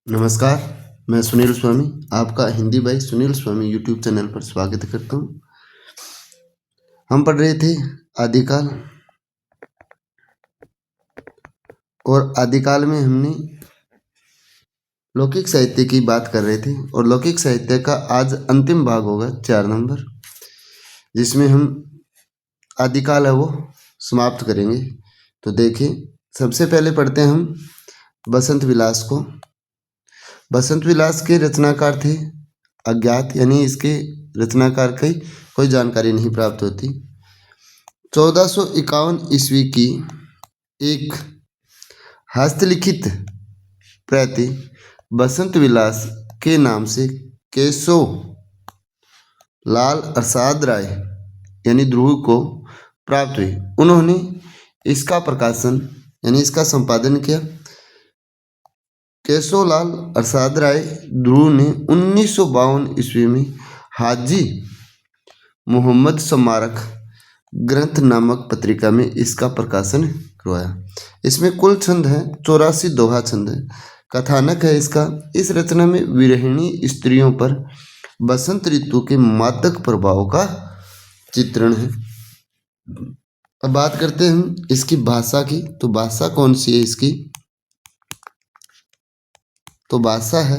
नमस्कार, मैं सुनील स्वामी आपका हिंदी भाई सुनील स्वामी यूट्यूब चैनल पर स्वागत करता हूँ। हम पढ़ रहे थे आदिकाल और आदिकाल में हमने लौकिक साहित्य की बात कर रहे थे और लौकिक साहित्य का आज अंतिम भाग होगा 4 नंबर, जिसमें हम आदिकाल है वो समाप्त करेंगे। तो देखिए, सबसे पहले पढ़ते हैं हम बसंत विलास को। बसंत विलास के रचनाकार थे अज्ञात, यानी इसके रचनाकार की कोई जानकारी नहीं प्राप्त होती। 1451 ईस्वी की एक हस्तलिखित प्रति बसंत विलास के नाम से केशव लाल प्रसाद राय यानी ध्रुव को प्राप्त हुई। उन्होंने इसका प्रकाशन यानी इसका संपादन किया। केशवलाल प्रसाद राय ध्रुव ने 1952 ईस्वी में हाजी मोहम्मद स्मारक ग्रंथ नामक पत्रिका में इसका प्रकाशन करवाया। इसमें कुल छंद है 84 दोहा छंद है। कथानक है इसका, इस रचना में विरहिणी स्त्रियों पर बसंत ऋतु के मादक प्रभाव का चित्रण है। अब बात करते हैं हम इसकी भाषा की। तो भाषा कौन सी है इसकी? तो भाषा है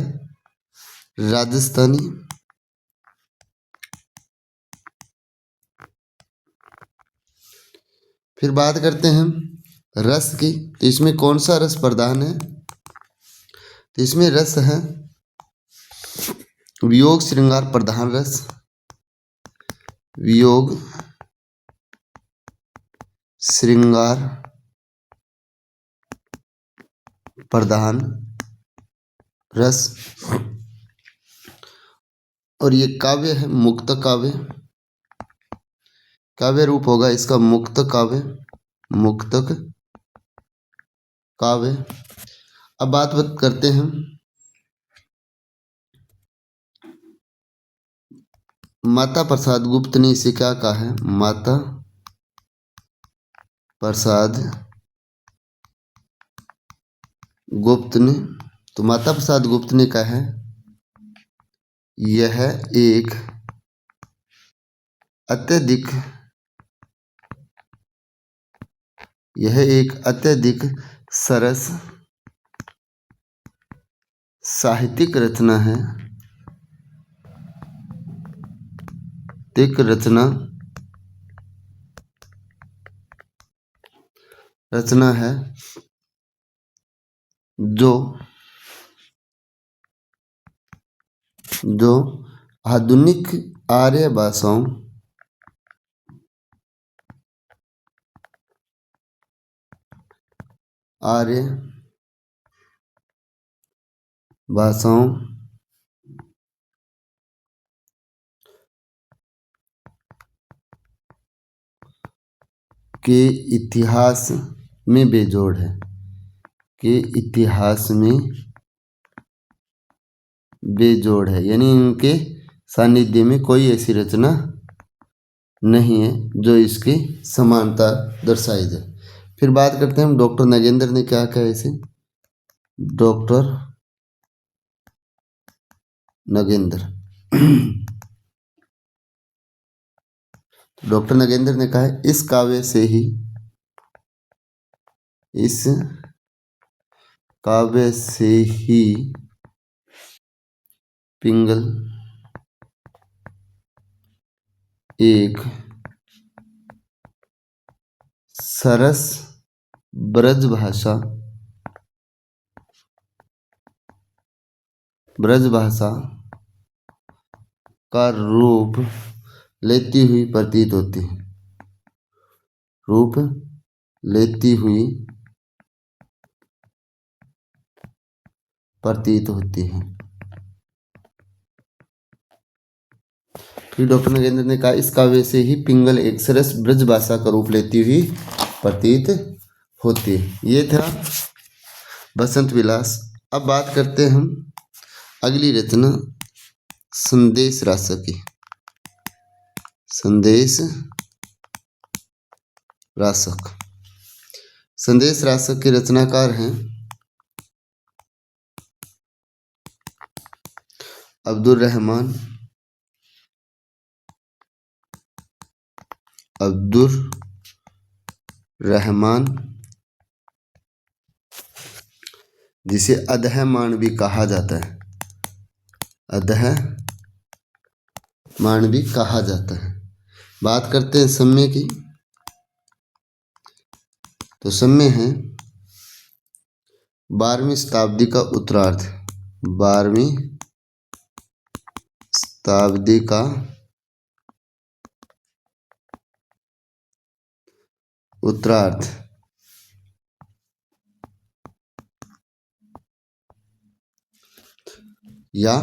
राजस्थानी। फिर बात करते हैं हम रस की। तो इसमें कौन सा रस प्रधान है? तो इसमें रस है वियोग श्रृंगार प्रधान रस, वियोग श्रृंगार प्रधान रस। और ये काव्य है मुक्त काव्य, काव्य रूप होगा इसका मुक्त काव्य, मुक्तक काव्य। अब बात करते हैं माता प्रसाद गुप्त ने इसे क्या कहा है? माता प्रसाद गुप्त ने, तो माता प्रसाद गुप्त ने कहा है यह एक अत्यधिक सरस साहित्यिक रचना है, रचना है जो आधुनिक आर्य भाषाओं के इतिहास में बेजोड़ है, के इतिहास में बेजोड़ है, यानी इनके सानिध्य में कोई ऐसी रचना नहीं है जो इसकी समानता दर्शाई जाए। फिर बात करते हैं हम डॉक्टर नगेंद्र ने क्या कहा इसे? डॉक्टर नगेंद्र डॉक्टर नगेंद्र ने कहा है इस काव्य से ही पिंगल एक सरस ब्रज भाषा का रूप लेती हुई प्रतीत होती है। फिर डॉक्टर नगेंद्र ने कहा इस काव्य से ही पिंगल एक सरस ब्रज भाषा का रूप लेती हुई प्रतीत होती है। ये था बसंत विलास। अब बात करते हैं हम अगली रचना संदेश रासक की। संदेश रासक के रचनाकार हैं अब्दुल रहमान, अब्दुल रहमान, जिसे अधः भी कहा जाता है, अधः भी कहा जाता है। बात करते हैं समय की, तो समय है 12वीं शताब्दी का उत्तरार्ध, 12वीं शताब्दी का उत्तरार्ध, या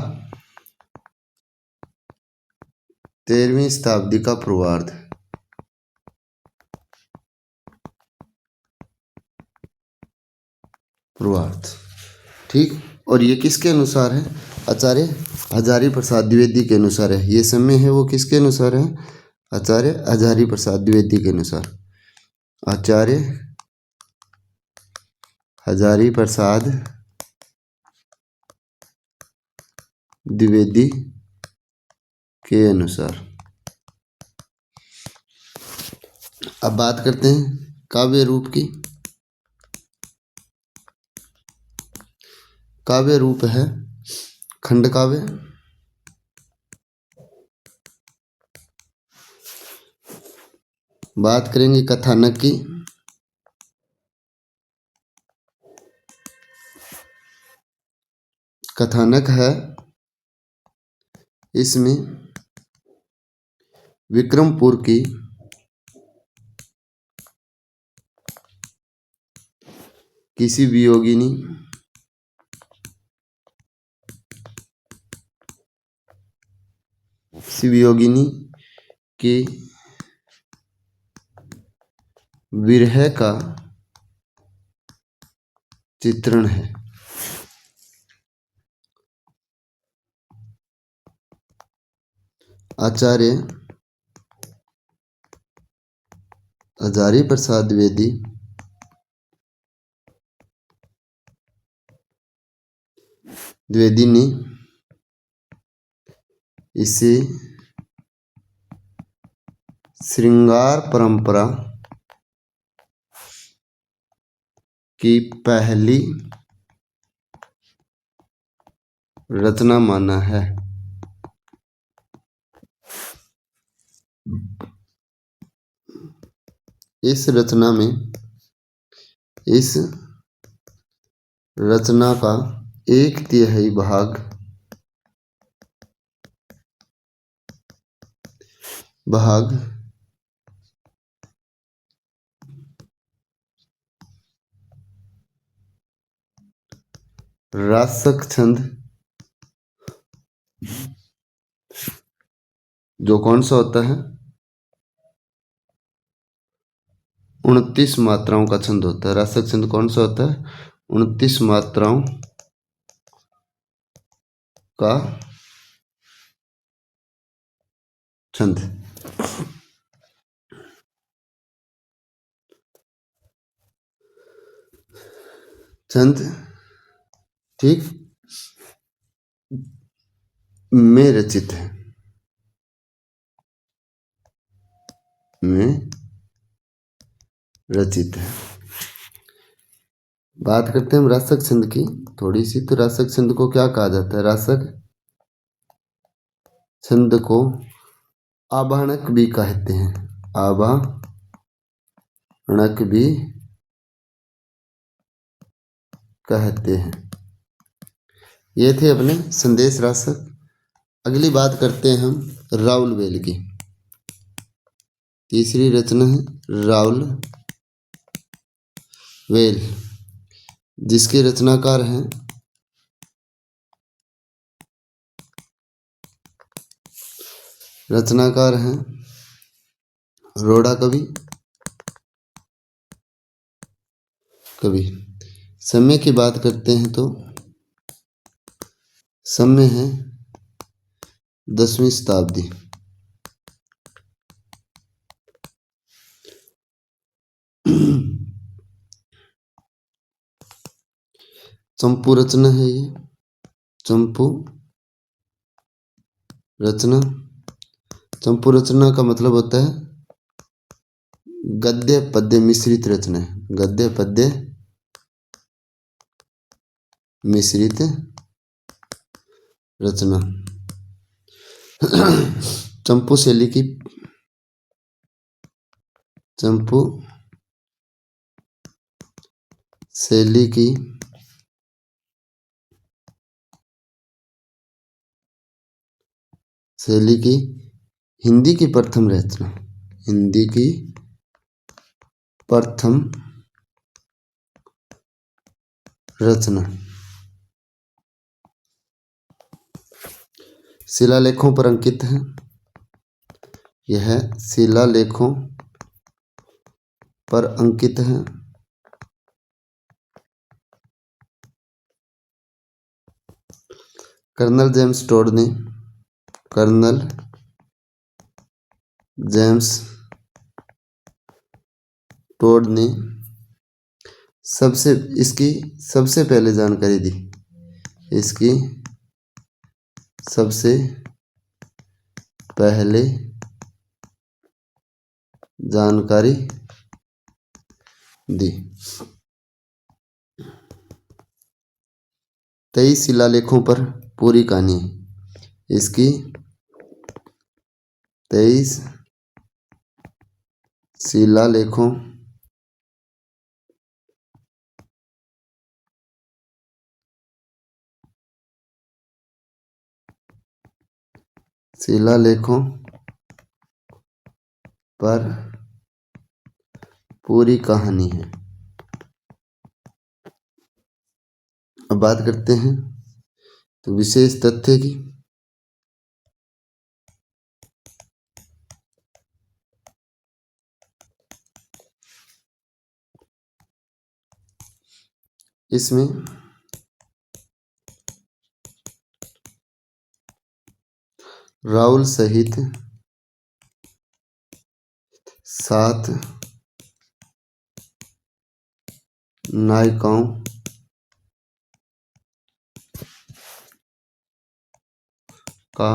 13वीं शताब्दी का पूर्वार्ध। पूर्वार्ध, ठीक। और ये किसके अनुसार है? आचार्य हजारी प्रसाद द्विवेदी के अनुसार है। ये समय है वो किसके अनुसार है? आचार्य हजारी प्रसाद द्विवेदी के अनुसार। आचार्य हजारी प्रसाद द्विवेदी के अनुसार। अब बात करते हैं काव्य रूप की। काव्य रूप है खंड काव्य, बात करेंगे कथानक की, कथानक है इसमें विक्रमपुर की किसी वियोगिनी के विरह का चित्रण है। आचार्य हजारी प्रसाद द्विवेदी ने इसे श्रृंगार परंपरा की पहली रचना माना है। इस रचना का 1/3 भाग रासक छंद, जो कौन सा होता है? 29 मात्राओं का छंद होता है। रासक छंद कौन सा होता है? 29 मात्राओं का छंद। छंद, ठीक, में रचित है, में रचित है। बात करते हैं हम रासक छंद की थोड़ी सी। तो रासक छंद को क्या कहा जाता है? रासक छंद को आवाहनक भी कहते हैं, आवाहनक भी कहते हैं। ये थे अपने संदेश रासक। अगली बात करते हैं हम राउल वेल की। तीसरी रचना है राउल वेल, जिसके रचनाकार हैं रोड़ा कवि। समय की बात करते हैं तो समय है 10वीं शताब्दी। चंपू रचना है ये, चंपू रचना। चंपू रचना का मतलब होता है गद्य पद्य मिश्रित रचना है। गद्य पद्य मिश्रित रचना। चंपू शैली की चंपू शैली की हिंदी की प्रथम रचना। हिंदी की प्रथम रचना। शिलालेखों पर अंकित है। यह शिलालेखों पर अंकित है। कर्नल जेम्स टोड ने कर्नल जेम्स टोड ने इसकी सबसे पहले जानकारी दी। इसकी सबसे पहले जानकारी दी। 23 शिलालेखों पर पूरी कहानी है। इसकी 23 शिलालेखों पर पूरी कहानी है। अब बात करते हैं तो विशेष तथ्य की। इसमें राहुल सहित 7 नायिकाओं का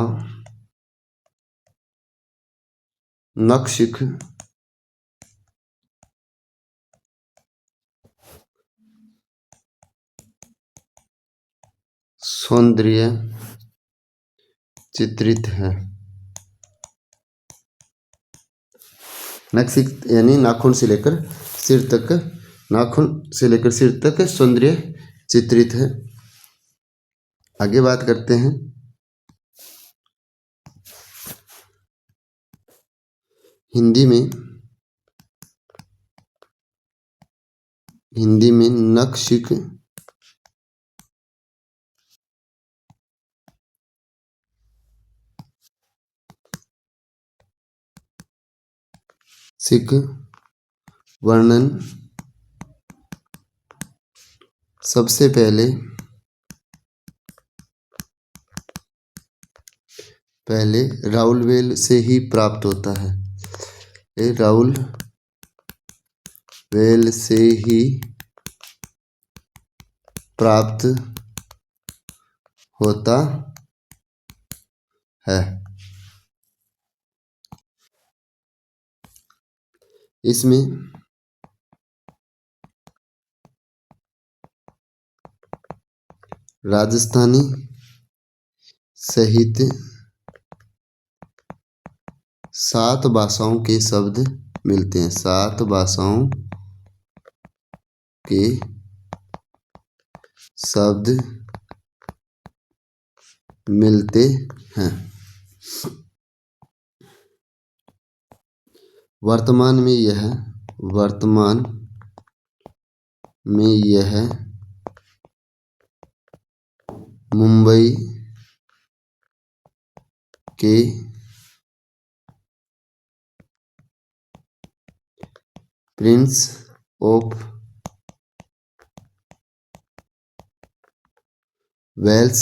नखशिख सौंदर्य चित्रित है। नखशिख यानी नाखून से लेकर सिर तक, नाखून से लेकर सिर तक सौंदर्य चित्रित है। आगे बात करते हैं हिंदी में नखशिख वर्णन सबसे पहले राउलवेल से ही प्राप्त होता है। राउलवेल से ही प्राप्त होता है। इसमें राजस्थानी सहित 7 भाषाओं के शब्द मिलते हैं। 7 भाषाओं के शब्द मिलते हैं। वर्तमान में यह मुंबई के प्रिंस ऑफ वेल्स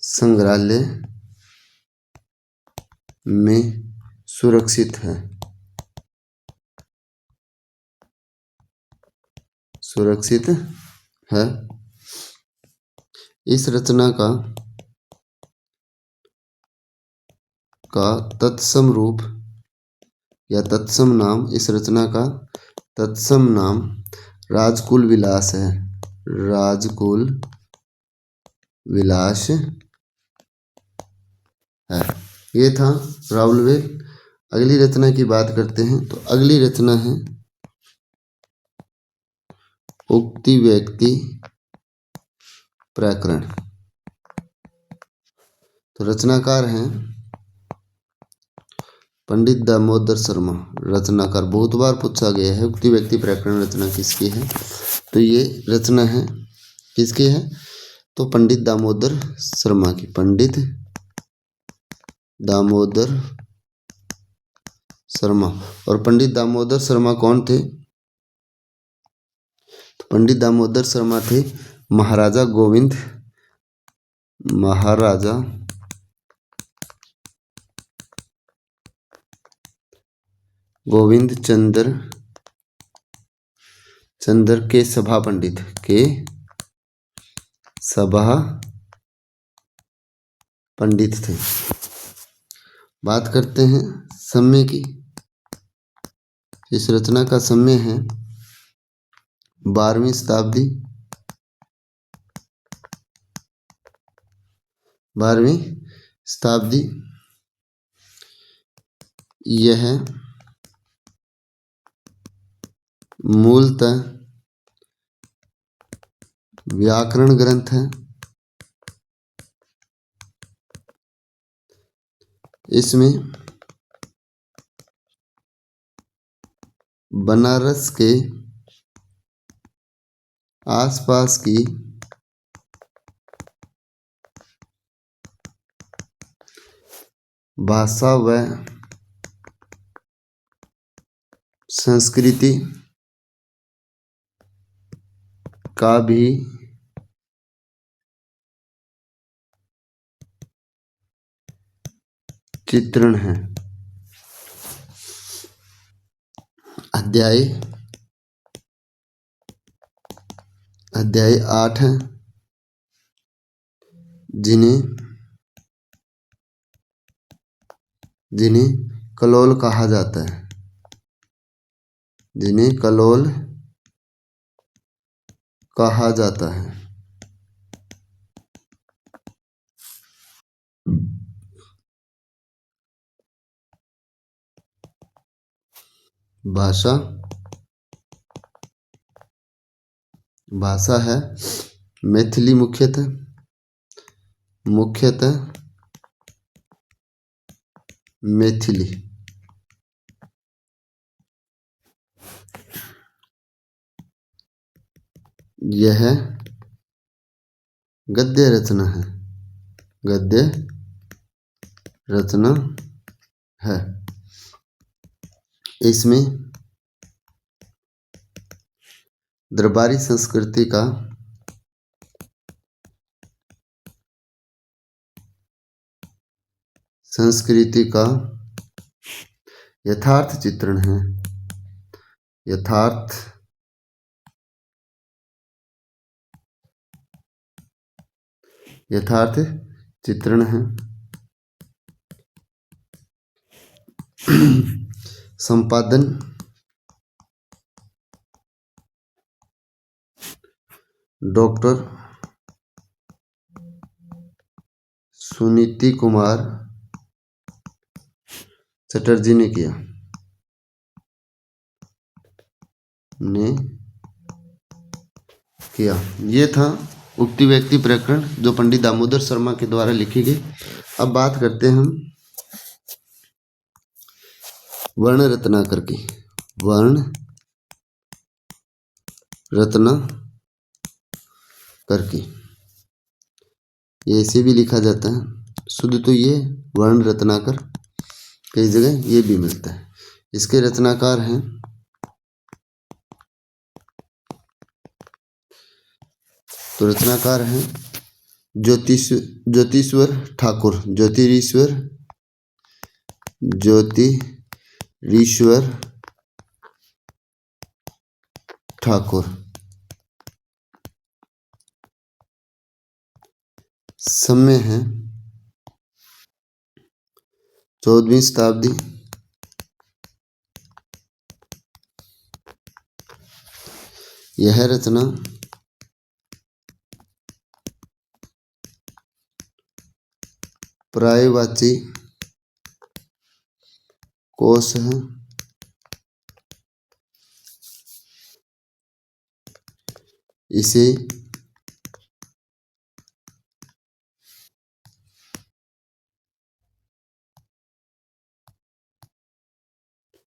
संग्रहालय में सुरक्षित है। इस रचना का तत्सम रूप या तत्सम नाम, इस रचना का तत्सम नाम राजकुल विलास है। राजकुल विलास है। ये था राउलवेल। अगली रचना की बात करते हैं तो अगली रचना है उक्ति व्यक्ति प्रकरण। तो रचनाकार हैं पंडित दामोदर शर्मा। रचनाकार बहुत बार पूछा गया है, उक्ति व्यक्ति प्रकरण रचना किसकी है? तो ये रचना है किसकी है? तो पंडित दामोदर शर्मा की। पंडित दामोदर शर्मा। और पंडित दामोदर शर्मा कौन थे? तो पंडित दामोदर शर्मा थे महाराजा गोविंद चंद्र के सभा पंडित थे। बात करते हैं समय की। इस रचना का समय है 12वीं शताब्दी। 12वीं शताब्दी। यह मूलतः व्याकरण ग्रंथ है। इसमें बनारस के आसपास की भाषा व संस्कृति का भी चित्रण है। अध्याय 8 है, जिन्हें कलोल कहा जाता है। जिन्हें कलोल कहा जाता है। भाषा है मैथिली। मुख्यतः मैथिली। यह गद्य रचना है। इसमें दरबारी संस्कृति का यथार्थ चित्रण है। यथार्थ चित्रण है। संपादन डॉक्टर सुनीति कुमार चटर्जी ने किया। ये था उक्ति व्यक्ति प्रकरण जो पंडित दामोदर शर्मा के द्वारा लिखी गई। अब बात करते हैं हम वर्ण रत्नाकर की। वर्ण रत्नाकर की, ये ऐसे भी लिखा जाता है शुद्ध तो ये वर्ण रत्नाकर, कई जगह ये भी मिलता है। इसके रचनाकार हैं ज्योतिरीश्वर ठाकुर। समय है 14वीं शताब्दी। यह रचना पर्यायवाची कोश है।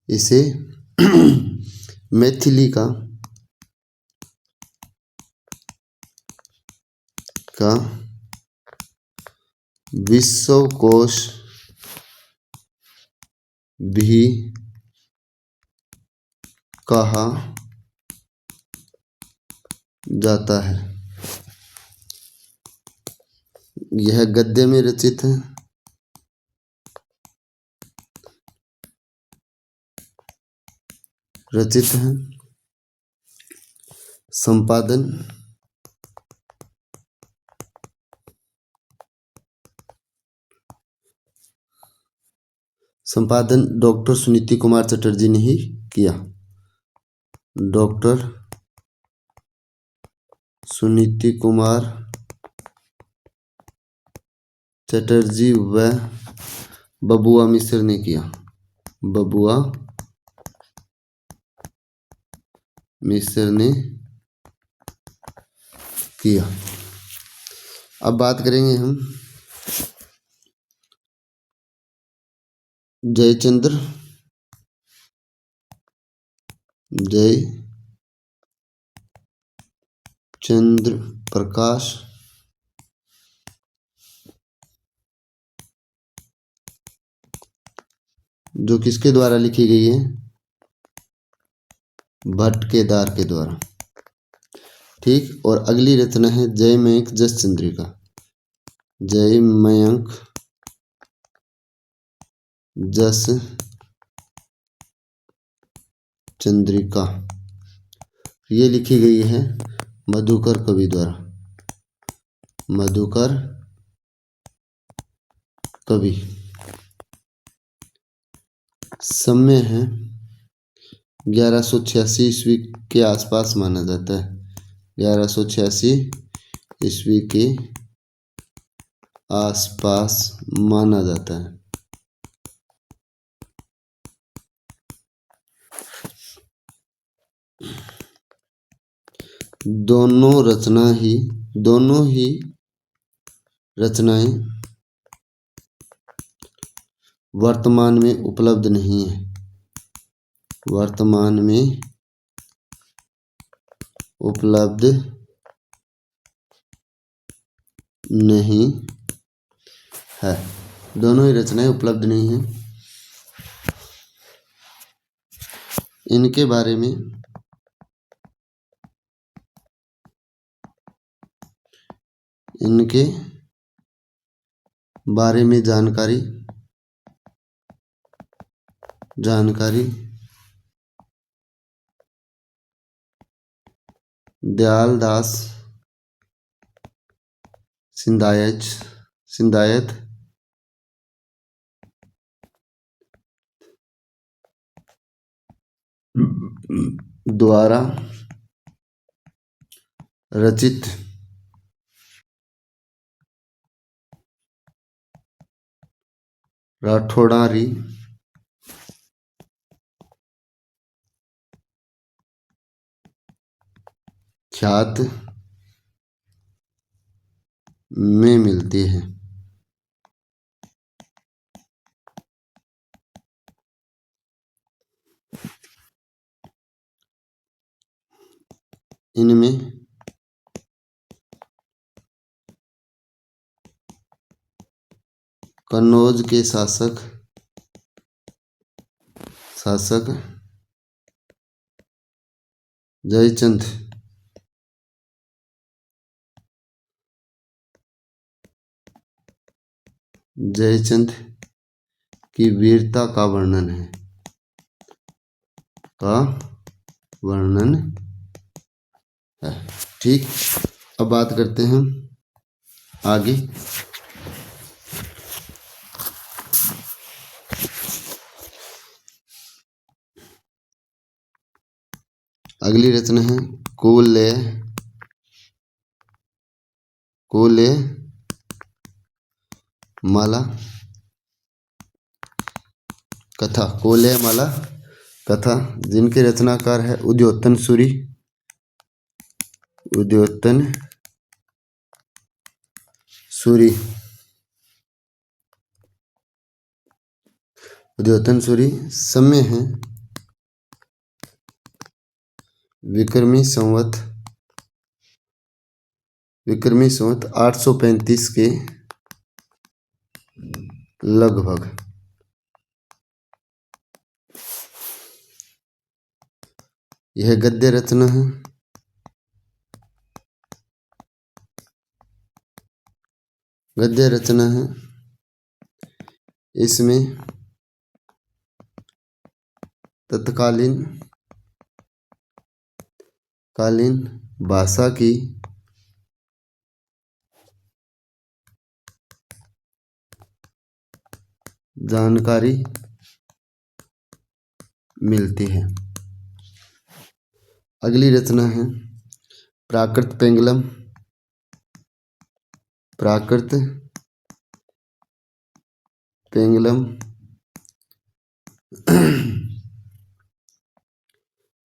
इसे मैथिली का विश्वकोश भी कहा जाता है। यह गद्य में रचित है। संपादन डॉक्टर सुनीति कुमार चटर्जी ने ही किया। डॉक्टर सुनीति कुमार चटर्जी व बबुआ मिश्र ने किया। बबुआ मिश्र ने किया। अब बात करेंगे हम जयचंद्र प्रकाश जो किसके द्वारा लिखी गई है? भट्ट केदार के द्वारा। ठीक। और अगली रचना है जयमयंक जस चंद्रिका। जयमयंक जस चंद्रिका ये लिखी गई है मधुकर कवि द्वारा। मधुकर कवि। समय है 1186 ईस्वी के आसपास माना जाता है। 1186 ईस्वी के आसपास माना जाता है। दोनों ही रचनाएं वर्तमान में उपलब्ध नहीं है। वर्तमान में उपलब्ध नहीं है। दोनों ही रचनाएं उपलब्ध नहीं हैं। इनके बारे में जानकारी दयालदास सिंधायत द्वारा रचित राठौड़ारी ख्यात में मिलती है। इनमें कन्नौज के शासक जयचंद की वीरता का वर्णन है। ठीक। अब बात करते हैं आगे अगली रचना है कोल्य माला कथा। कोल्य माला कथा जिनके रचनाकार है उद्योतन सूरी। उद्योतन सूरी समय है विक्रमी संवत 835 के लगभग। यह गद्य रचना है। इसमें तत्कालीन भाषा की जानकारी मिलती है। अगली रचना है प्राकृत पेंगलम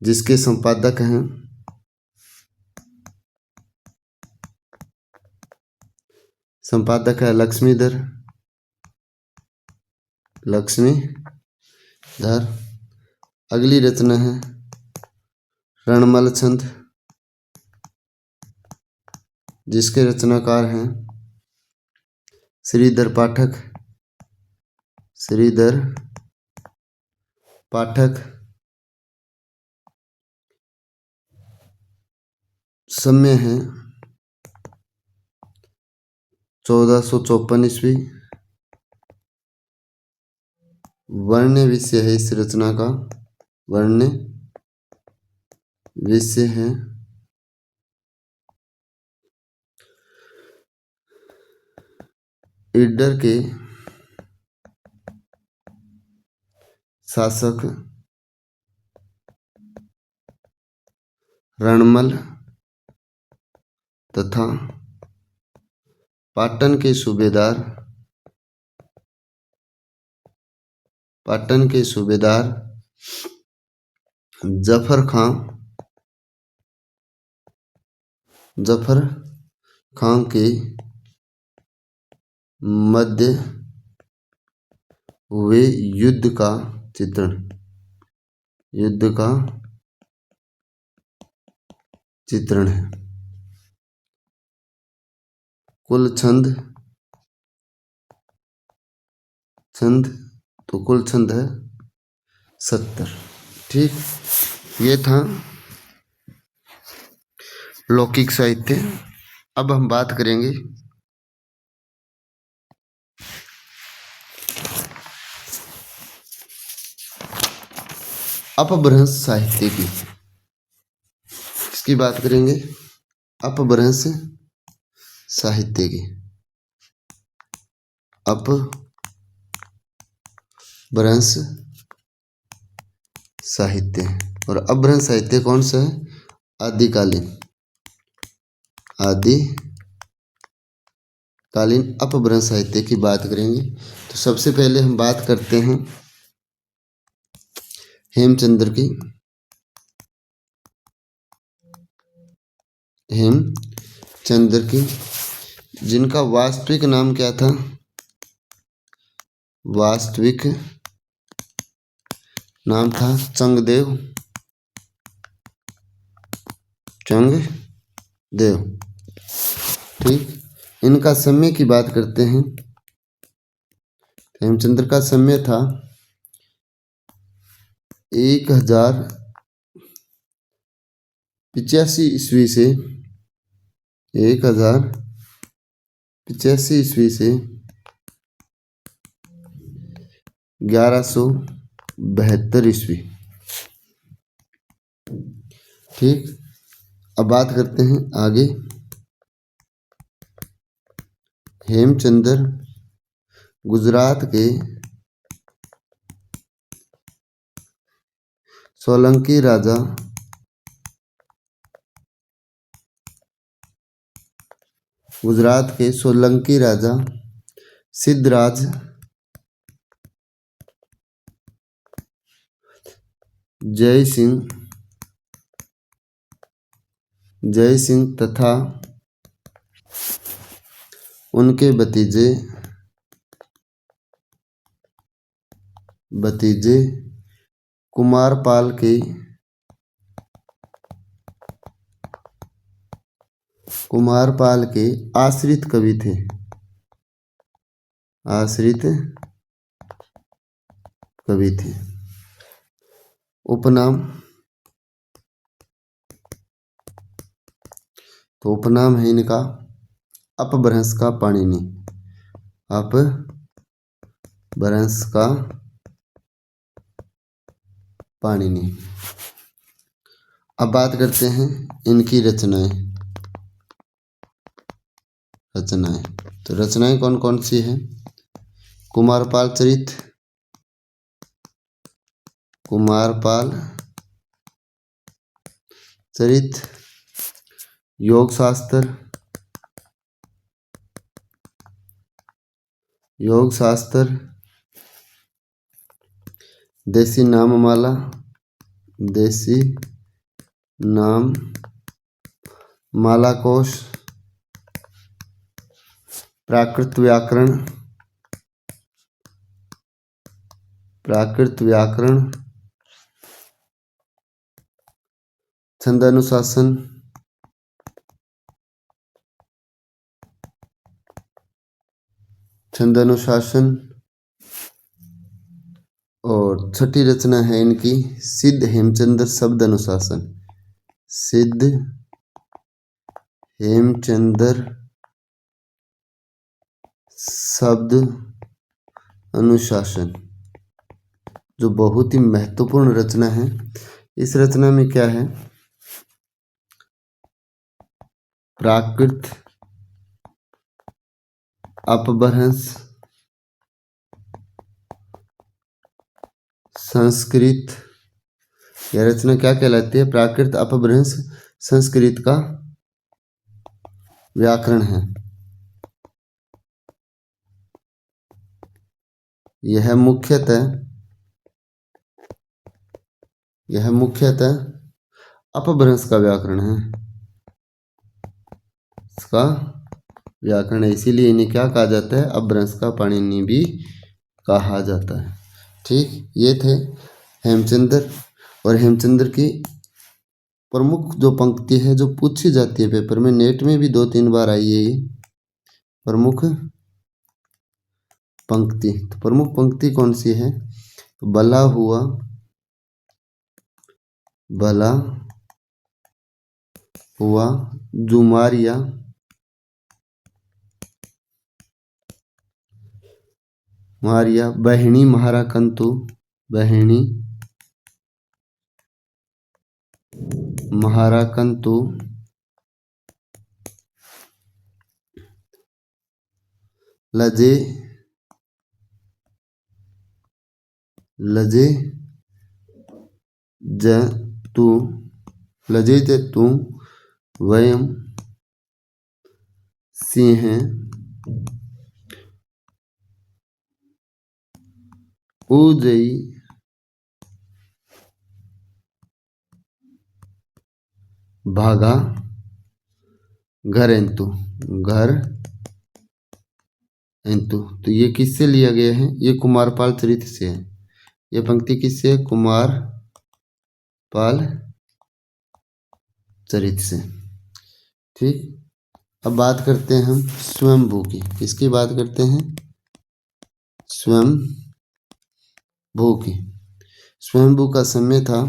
जिसके संपादक हैं लक्ष्मीधर। अगली रचना है रणमल छंद जिसके रचनाकार हैं श्रीधर पाठक। समय है 1454 ईस्वी। वर्ण विषय है इस रचना का, ईडर के शासक रणमल तथा पाटन के सूबेदार जफर खां के मध्य हुए युद्ध का चित्रण है। कुल छंद है 70। ठीक, ये था लौकिक साहित्य। अब हम बात करेंगे अपभ्रंश साहित्य की। इसकी बात करेंगे अपभ्रंश साहित्य की। अपभ्रंश साहित्य और अपभ्रंश साहित्य कौन सा है? आदिकालीन अपभ्रंश साहित्य की बात करेंगे। तो सबसे पहले हम बात करते हैं हेमचंद्र की, जिनका वास्तविक नाम क्या था? वास्तविक नाम था चंगदेव। ठीक, इनका समय की बात करते हैं। हेमचंद्र का समय था 1085 ईस्वी से 1172 ईस्वी। ठीक, अब बात करते हैं आगे हेमचंद्र गुजरात के सोलंकी राजा सिद्धराज जय सिंह तथा उनके भतीजे कुमारपाल के आश्रित कवि थे। उपनाम, तो उपनाम है इनका अपभ्रंश का पाणिनि। अपभ्रंश का पाणिनि। अब बात करते हैं इनकी रचनाएं। तो रचनाएं कौन कौन सी हैं? कुमारपाल चरित, योग शास्त्र, देसी नाम माला कोश, प्राकृत व्याकरण, छंदानुशासन, और छठी रचना है इनकी सिद्ध हेमचंद्र शब्द अनुशासन। सिद्ध हेमचंद्र शब्द अनुशासन, जो बहुत ही महत्वपूर्ण रचना है। इस रचना में क्या है? प्राकृत, अपभ्रंश, संस्कृत। यह रचना क्या कहलाती है? प्राकृत, अपभ्रंश, संस्कृत का व्याकरण है। यह मुख्यतः अपभ्रंश का व्याकरण है। इसका व्याकरण है, इसीलिए इन्हें क्या कहा जाता है? अपभ्रंश का पाणिनि भी कहा जाता है। ठीक, ये थे हेमचंद्र। और हेमचंद्र की प्रमुख जो पंक्ति है जो पूछी जाती है पेपर में, नेट में भी 2-3 बार आई है ये प्रमुख पंक्ति। तो प्रमुख पंक्ति कौन सी है? तो भला हुआ जुमारिया बहिणी महाराकंतु लजे जतु वयम सिंह उजई भागा घर एंतु। तो ये किससे लिया गया है? ये कुमारपाल चरित से है। ये पंक्ति किससे है? कुमारपाल चरित से। ठीक, अब बात करते हैं हम स्वयंभू की। किसकी बात करते हैं? स्वयंभू की। स्वयंभू का समय था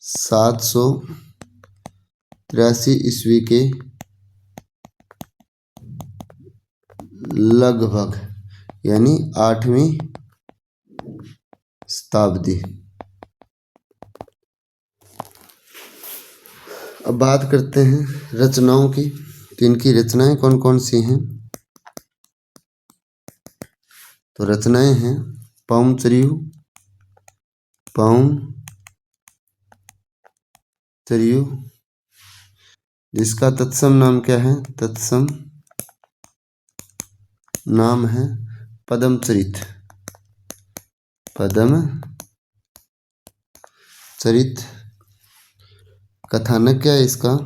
783 ईस्वी के लगभग, यानी 8वीं शताब्दी। अब बात करते हैं रचनाओं की। तो इनकी रचनाएं कौन कौन सी हैं? तो रचनाएं हैं पौम चरियु, पौम चरियु, जिसका तत्सम नाम क्या है? तत्सम नाम है पद्मचरित। पद्मचरित। कथानक क्या है इसका?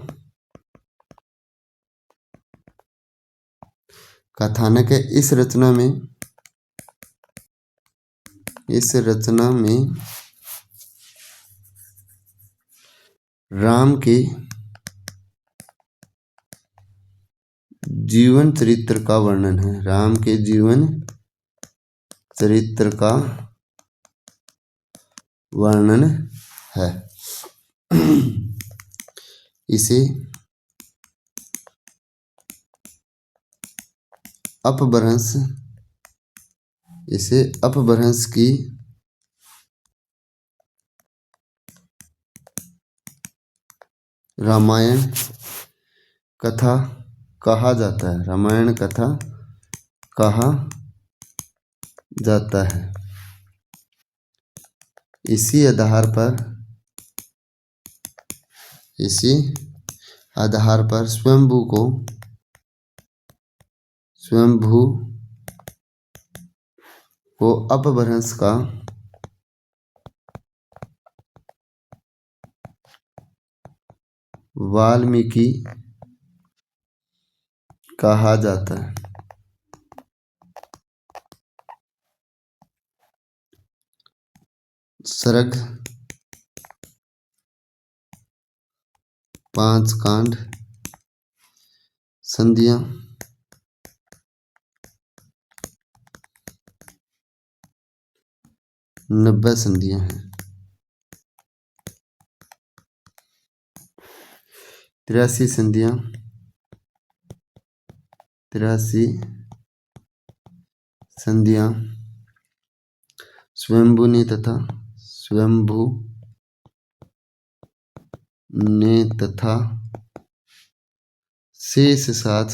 कथानक है इस रचना में राम के जीवन चरित्र का वर्णन है। राम के जीवन चरित्र का वर्णन है। इसे अपभ्रंश की रामायण कथा कहा जाता है। रामायण कथा कहा जाता है। इसी आधार पर स्वयंभू को अपभ्रंश का वाल्मीकि कहा जाता है। सर्ग 5 कांड, संधियां 90 संधियां हैं। 83 संधियां 83 संधियां स्वयंभू ने तथा शेष 7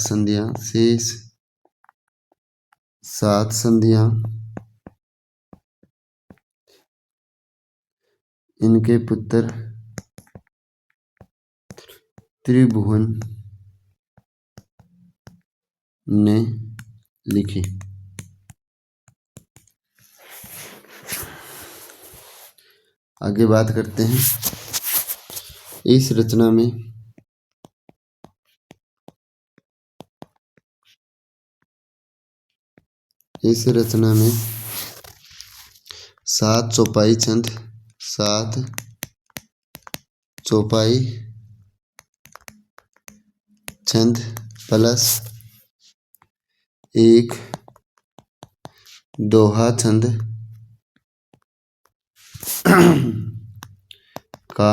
संधियां इनके पुत्र त्रिभुवन ने लिखी। आगे बात करते हैं इस रचना में सात चौपाई छंद प्लस एक दोहा छंद का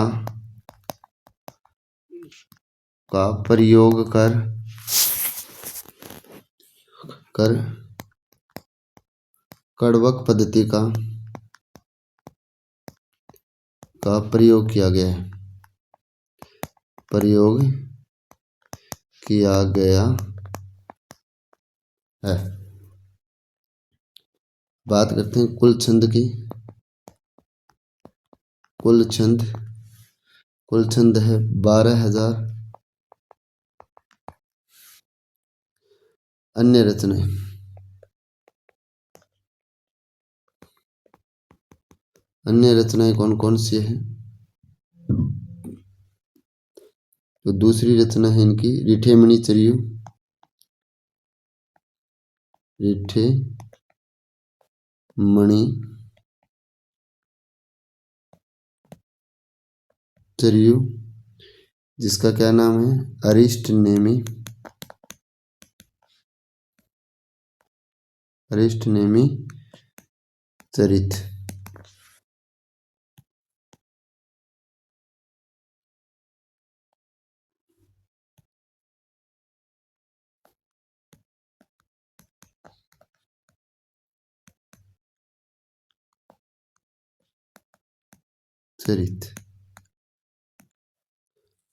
प्रयोग कर कड़वक पद्धति का प्रयोग किया गया है। बात करते हैं कुल छंद की। कुल छंद है 12,000। अन्य रचनाएं कौन कौन सी है? तो दूसरी रचना है इनकी रिठेमणि चरियु। रिठेमणि चरियु, जिसका क्या नाम है? अरिष्टनेमि चरित।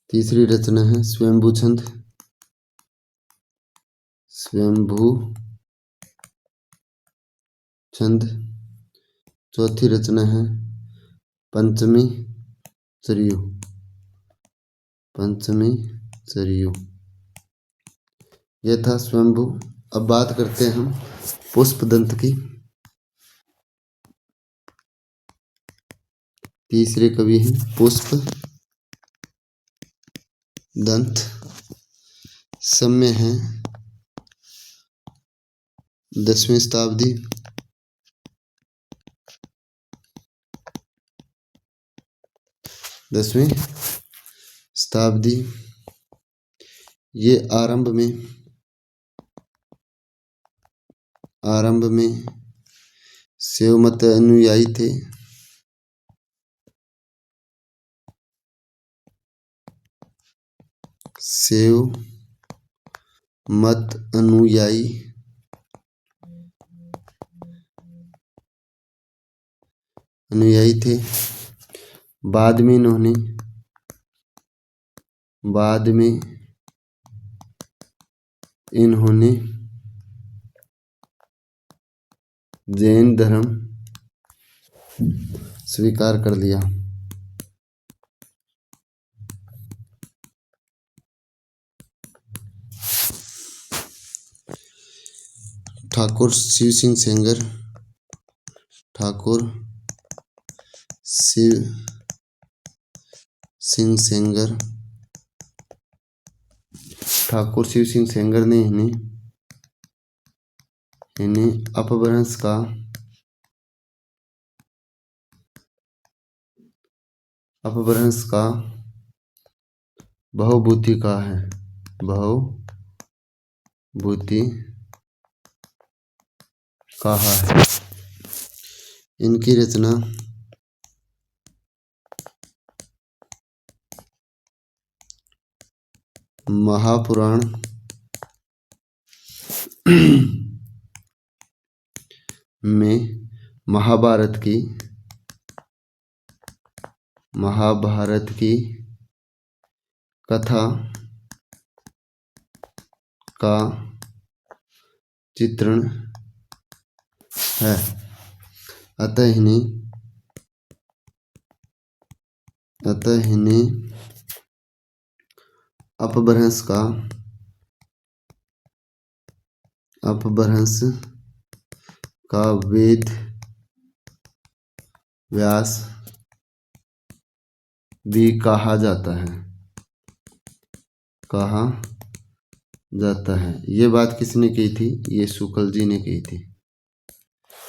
तीसरी रचना है स्वयंभू छंद। स्वयंभू छंद। चौथी रचना है पंचमी सरयू। पंचमी सरयू, यह था स्वयंभू। अब बात करते हैं हम पुष्पदंत की। तीसरे कवि हैं पुष्पदंत। समय है 10वीं शताब्दी। ये आरंभ में शैव मत अनुयायी थे। शैव मत अनुयायी थे। बाद में इन्होंने जैन धर्म स्वीकार कर लिया। ठाकुर शिव सिंह सेंगर। ठाकुर शिव सिंह सेंगर ने इन्हें अपभ्रंश का बहुभूति कहा है। बहुभूति कहा है। इनकी रचना महापुराण में महाभारत की कथा का चित्रण है। अतः इन्हें अपभ्रंश का वेद व्यास भी कहा जाता है। ये बात किसने कही थी? ये शुक्ल जी ने कही थी।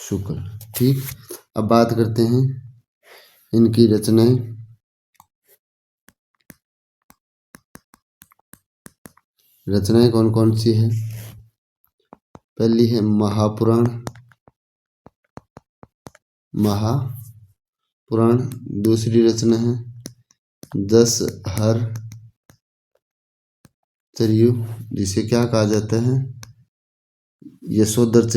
शुक्ल। ठीक। अब बात करते हैं इनकी रचनाएं। कौन कौन सी है? पहली है महापुराण। दूसरी रचना है 10 हर चरियु, जिसे क्या कहा जाता है? यशोधर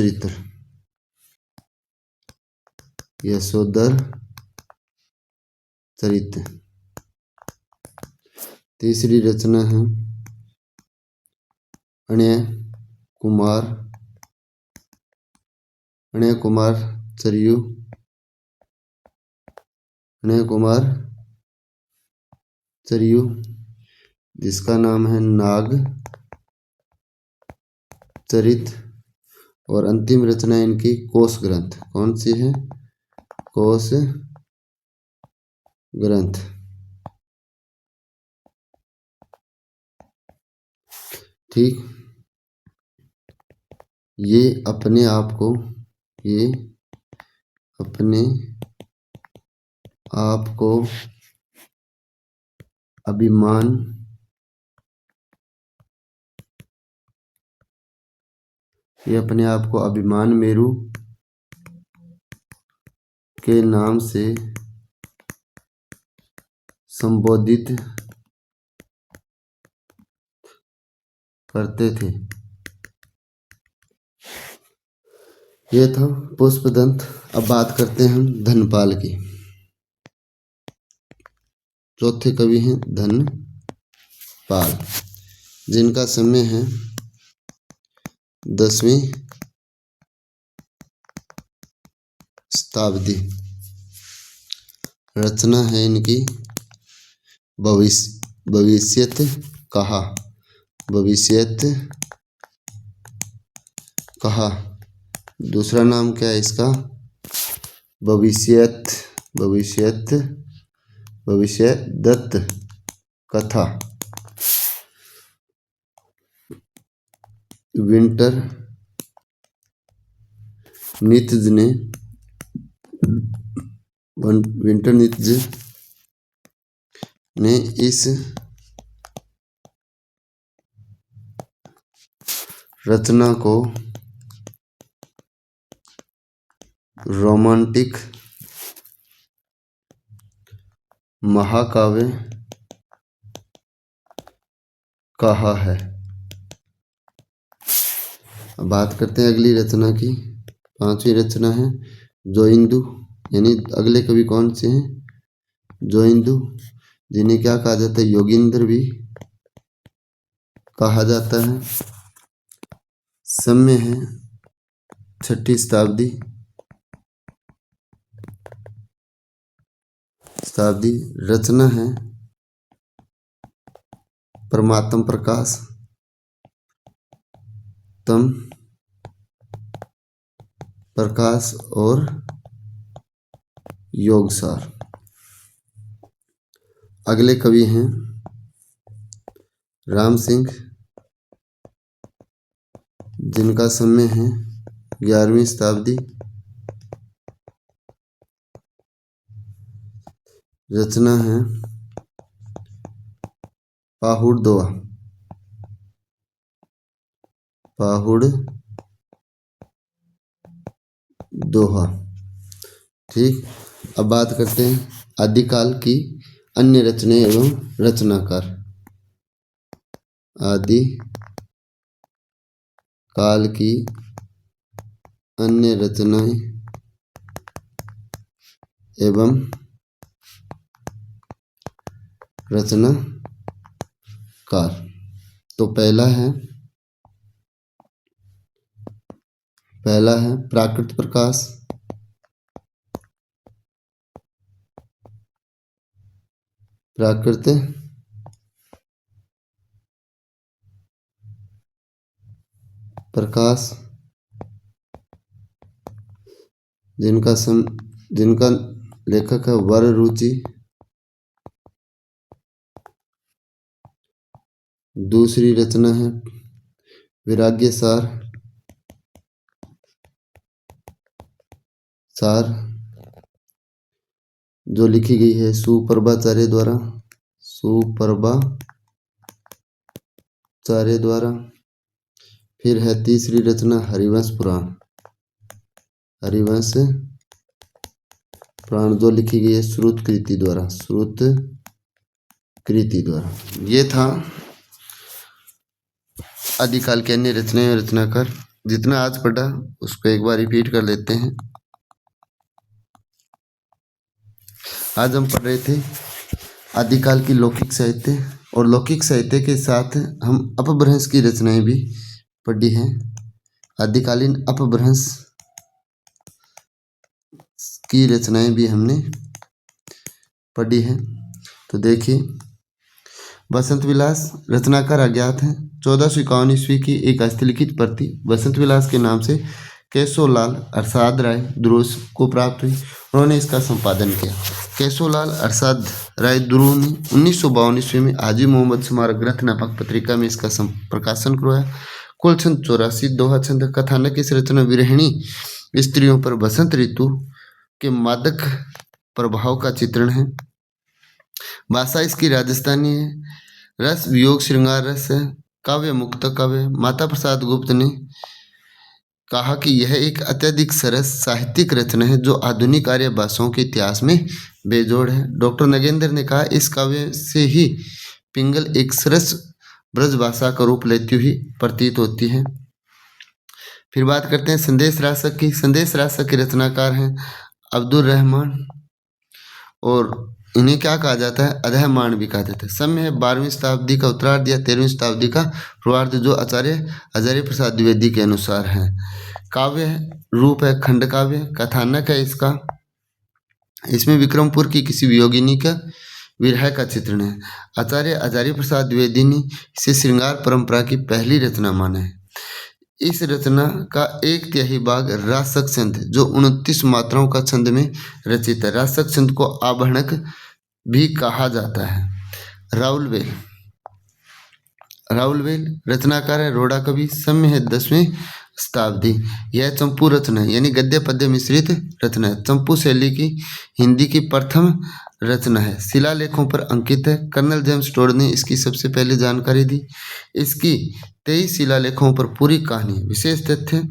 चरित्र। तीसरी रचना है अण्य कुमार चरियु। जिसका नाम है नाग चरित। और अंतिम रचना इनकी कोश ग्रंथ। कौन सी है? कोश ग्रंथ। ठीक। ये अपने आप को अभिमान मेरु के नाम से संबोधित करते थे। ये था पुष्पदंत। अब बात करते हैं हम धनपाल की। चौथे कवि हैं धनपाल, जिनका समय है 10वीं शताब्दी। रचना है इनकी भविष्यत कहा। भविष्यत कहा। दूसरा नाम क्या है इसका? भविष्यदत्त कथा। विंटर नित्ज ने इस रचना को रोमांटिक महाकाव्य कहा है। अब बात करते हैं अगली रचना की। 5वीं रचना है जोइंदू, यानी अगले कवि कौन से हैं? जोइंदू, जिन्हें क्या कहा जाता है? योगिंद्र भी कहा जाता है। समय है 6ठी शताब्दी। रचना है परमात्म प्रकाश तम प्रकाश और योगसार। अगले कवि हैं राम सिंह, जिनका समय है 11वीं शताब्दी। रचना है पाहुड़ दोहा। ठीक। अब बात करते हैं आदिकाल की अन्य रचनाएं एवं रचनाकार। आदि काल की अन्य रचनाएं एवं रचनाकार। तो पहला है प्राकृत प्रकाश। प्राकृत प्रकाश, जिनका लेखक है वररुचि। दूसरी रचना है वैराग्य सार, जो लिखी गई है सुप्रभाचार्य द्वारा। फिर है तीसरी रचना हरिवंश पुराण, जो लिखी गई है श्रुतकृति द्वारा। ये था आदिकाल के अन्य रचनाएं और रचनाकार। जितना आज पढ़ा उसको एक बार रिपीट कर लेते हैं। आज हम पढ़ रहे थे आदिकाल की लौकिक साहित्य, और लौकिक साहित्य के साथ हम अपभ्रंश की रचनाएं भी पढ़ी हैं। आदिकालीन अपभ्रंश की रचनाएं भी हमने पढ़ी है। तो देखिए, बसंत विलास रचनाकार अज्ञात है। 1451 ईस्वी की एक हस्तलिखित प्रति बसंत विलास के नाम से केशवलाल अरसाद राय द्रुस को प्राप्त हुई। उन्होंने इसका संपादन किया। केशवलाल अरसाद राय द्रुह ने 1952 ईस्वी में हाजी मोहम्मद स्मारक ग्रंथ नामक पत्रिका में इसका प्रकाशन करवाया। कुल छंद 84 दोहा छंद। कथानक इस रचना विरहिणी स्त्रियों पर बसंत ऋतु के मादक प्रभाव का चित्रण है। भाषा इसकी राजस्थानी है। रस वियोग श्रृंगार रस है। काव्य मुक्त काव्य। माता प्रसाद गुप्त ने कहा कि यह एक अत्यधिक सरस साहित्यिक रचना है जो आधुनिक आर्य भाषाओं के इतिहास में बेजोड़ है। डॉक्टर नगेंद्र ने कहा इस काव्य से ही पिंगल एक सरस ब्रज भाषा का रूप लेती हुई प्रतीत होती है। फिर बात करते हैं संदेश रासक की। संदेश रासक के रचनाकार हैं अब्दुल रहमान, और इन्हें क्या कहा जाता है? अधैर्यमाण भी कहा जाता है। समय है 12वीं शताब्दी का उत्तरार्ध या 13वीं शताब्दी का पूर्वार्ध, जो आचार्य हजारी प्रसाद द्विवेदी के अनुसार है। काव्य है, रूप है खंड काव्य, कथानक है इसका। इसमें विक्रमपुर की किसी वियोगिनी का विरह का चित्रण है। आचार्य हजारी प्रसाद द्विवेदी ने इसे श्रृंगार परंपरा की पहली रचना माना है। इस रचना का 1/3 भाग रासक छंद, जो 29 मात्राओं का छंद में रचित है। रासक छंद को आभणक भी कहा जाता है। राउलवेल, राउलवेल रचनाकार है, रोड़ा कवि, समय है 10वीं शताब्दी। यह चंपू रचना है, यानी गद्य पद्य मिश्रित रचना है। चंपू शैली की हिंदी की प्रथम रचना है। शिलालेखों पर अंकित है। कर्नल जेम्स टोड ने इसकी सबसे पहले जानकारी दी। इसकी 23 शिलालेखों पर पूरी कहानी। विशेष तथ्य,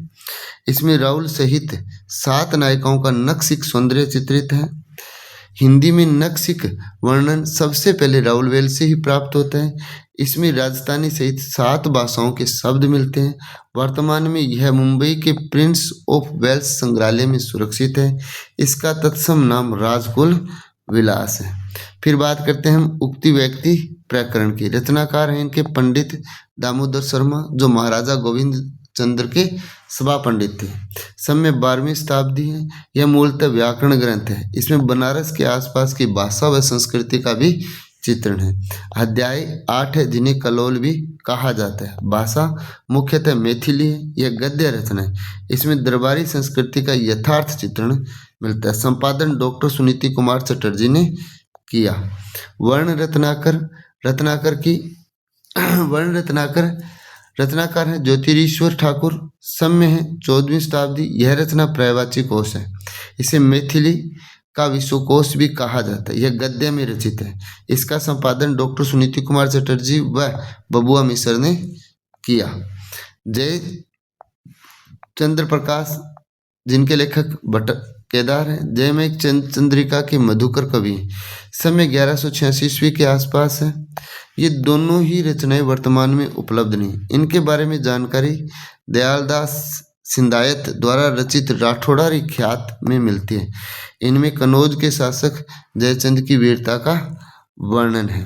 इसमें राउल सहित 7 नायिकाओं का नक्सिक सौंदर्य चित्रित है। हिंदी में नक्सिक वर्णन सबसे पहले राउलवेल से ही प्राप्त होता है। इसमें राजस्थानी सहित 7 भाषाओं के शब्द मिलते हैं। वर्तमान में यह मुंबई के प्रिंस ऑफ वेल्स संग्रहालय में सुरक्षित है। इसका तत्सम नाम राजकुल विलास है। फिर बात करते हैं हम उक्ति व्यक्ति प्रकरण की। रचनाकार हैं इनके पंडित दामोदर शर्मा, जो महाराजा गोविंद चंद्र के सभा पंडित थे। समय 12वीं शताब्दी है। यह मूलतः व्याकरण ग्रंथ है। इसमें बनारस के आसपास की भाषा व संस्कृति का भी चित्रण है। अध्याय 8 है, जिन्हें कलोल भी कहा जाता है। भाषा मुख्यतः मैथिली है। यह गद्य रचना है। इसमें दरबारी संस्कृति का यथार्थ चित्रण मिलता है। संपादन डॉक्टर सुनीति कुमार चटर्जी ने किया। वर्ण रत्नाकर है ज्योतिरीश्वर ठाकुर। समय है 14वीं शताब्दी। यह रचना पर्यायवाची कोश है। इसे मैथिली का विश्वकोश भी कहा जाता है। यह गद्य में रचित है। इसका संपादन डॉक्टर सुनीति कुमार चटर्जी व बबुआ मिश्र ने किया। जय चंद्र प्रकाश, जिनके लेखक भट्ट केदार है। जयमेघ चंद्रिका के मधुकर कवि। समय 1186 ईस्वी के आसपास है। ये दोनों ही रचनाएं वर्तमान में उपलब्ध नहीं। इनके बारे में जानकारी दयालदास सिंधायत द्वारा रचित राठौड़ारी ख्यात में मिलती है। इनमें कनौज के शासक जयचंद की वीरता का वर्णन है।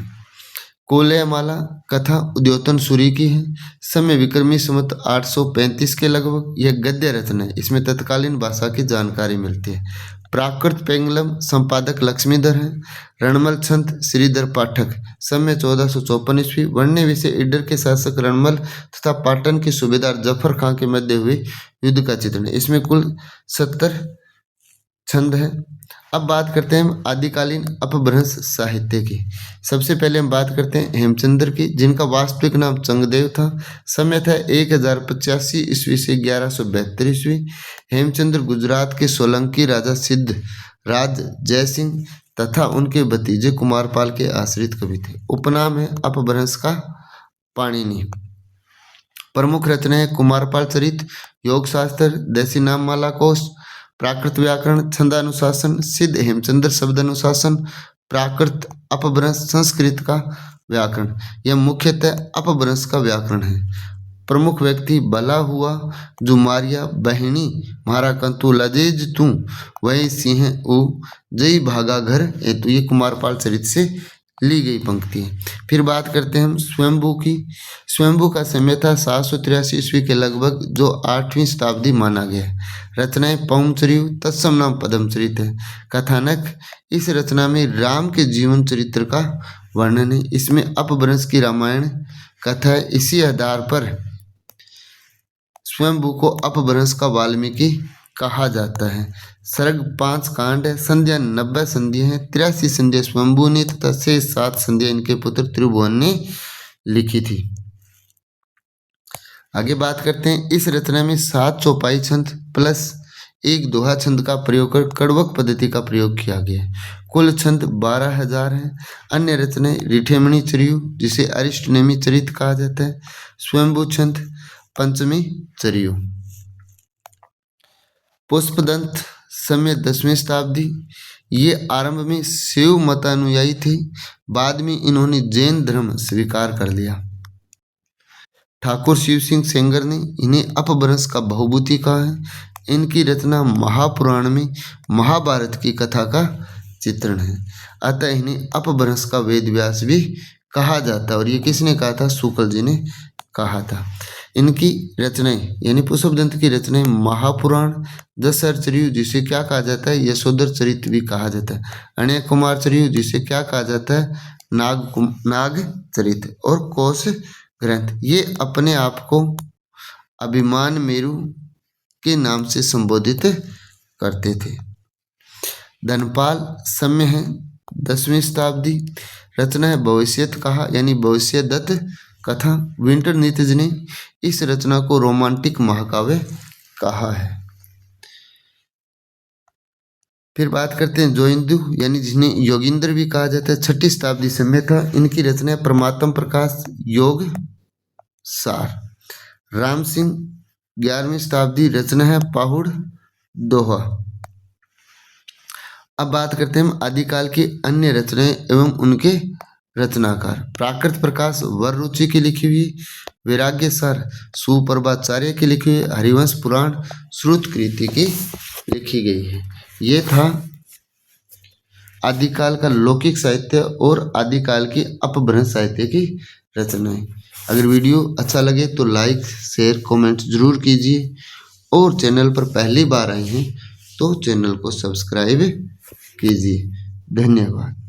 कोलयमाला कथा उद्योतन सूरी की है। समय विक्रमी संवत 835 के लगभग। यह गद्य रचना है। इसमें तत्कालीन भाषा की जानकारी मिलती है। प्राकृत पेंगलम संपादक लक्ष्मीधर हैं। रणमल छंद श्रीधर पाठक। समय 1454 ईस्वी। वर्ण्य विषय ईडर के शासक रणमल तथा पाटन के सूबेदार जफर खां के मध्य हुए युद्ध का चित्रण है। इसमें कुल 70 छंद है। अब बात करते हैं हम आदिकालीन अपभ्रंश साहित्य की। सबसे पहले हम बात करते हैं हेमचंद्र की, जिनका वास्तविक नाम चंगदेव था। समय था 1085 ईस्वी से 1172 ईस्वी। हेमचंद्र गुजरात के सोलंकी राजा सिद्ध राज जयसिंह तथा उनके भतीजे कुमारपाल के आश्रित कवि थे। उपनाम है अपभ्रंश का पाणिनि। प्रमुख रचनाएं कुमारपाल चरित, योग शास्त्र, देसी नाम माला कोश, प्राकृत व्याकरण, छंदानुशासन, सिद्ध हेमचंद्र शब्दानुशासन, प्राकृत अपभ्रंश, संस्कृत का व्याकरण। यह मुख्यतः अपभ्रंश का व्याकरण है। प्रमुख व्यक्ति भला हुआ जुमारिया बहिणी मारा कंतु लजेज तू वही सिंह उ जय भागा घर हेतु। ये कुमारपाल चरित से ली गई पंक्ति है। फिर बात करते हैं हम स्वयंभू की। स्वयंभू का समय था 783 ईस्वी के लगभग, जो 8वीं शताब्दी माना गया है। रचनाएं पौमचरियु, तत्सम नाम पद्मचरित है। कथानक, इस रचना में राम के जीवन चरित्र का वर्णन है। इसमें अपभ्रंश की रामायण कथा है। इसी आधार पर स्वयंभू को अपभ्रंश का वाल्मीकि कहा जाता है। सर्ग 5 कांड है। संध्या 90 संधियां हैं। 83 संधियां स्वयंभू ने तथा शेष 7 संधियां इनके पुत्र त्रिभुवन ने लिखी थी। आगे बात करते हैं, इस रचना में 7 चौपाई छंद प्लस 1 दोहा छंद का प्रयोग कर कड़वक पद्धति का प्रयोग किया गया है। कुल छंद 12,000 है। अन्य रचनाएं रिठेमणि चरियु, जिसे अरिष्टनेमी चरित कहा जाता है, स्वयंभू छंद, पंचमी चरियु। पुष्पदंत, समय 10वीं शताब्दी। ये आरंभ में शैव मतानुयायी थे। बाद में इन्होंने जैन धर्म स्वीकार कर लिया। ठाकुर शिव सिंह सेंगर ने इन्हें अपभ्रंश का बहुभूति कहा है। इनकी रचना महापुराण में महाभारत की कथा का चित्रण है। अतः इन्हें अपभ्रंश का वेद व्यास भी कहा जाता है। और ये किसने कहा था? शुक्ल जी ने कहा था। इनकी रचनाएं यानी पुष्पदंत की रचनाएं महापुराण, दशरचर्यु जिसे क्या कहा जाता है? यशोधर चरित भी कहा जाता है। अण्य कुमार चर्यु जिसे क्या कहा जाता है? नाग चरित और कोश ग्रंथ। ये अपने आप को अभिमान मेरु के नाम से संबोधित करते थे। धनपाल सम्य है 10वीं शताब्दी। रचना है भविष्यत कहा यानी भविष्यदत्त कथा। विंटर नीतिज ने इस रचना को रोमांटिक महाकाव्य कहा है। फिर बात करते हैं जोइंदु यानी जिन्हें योगिंद्र भी कहा जाता है। 6ठी शताब्दी समय था। इनकी रचना है परमात्म प्रकाश योग सार। राम सिंह 11वीं शताब्दी। रचना है पाहुड़ दोहा। अब बात करते हैं हम आदिकाल की अन्य रचनाएं एवं उनके रचनाकार। प्राकृत प्रकाश वर रुचि की लिखी हुई। वैराग्य सार सुप्रभाचार्य की लिखी हुई। हरिवंश पुराण श्रुतकृति की लिखी गई है। ये था आदिकाल का लौकिक साहित्य और आदिकाल की अपभ्रंश साहित्य की रचनाएं। अगर वीडियो अच्छा लगे तो लाइक शेयर कमेंट जरूर कीजिए और चैनल पर पहली बार आए हैं तो चैनल को सब्सक्राइब कीजिए। धन्यवाद।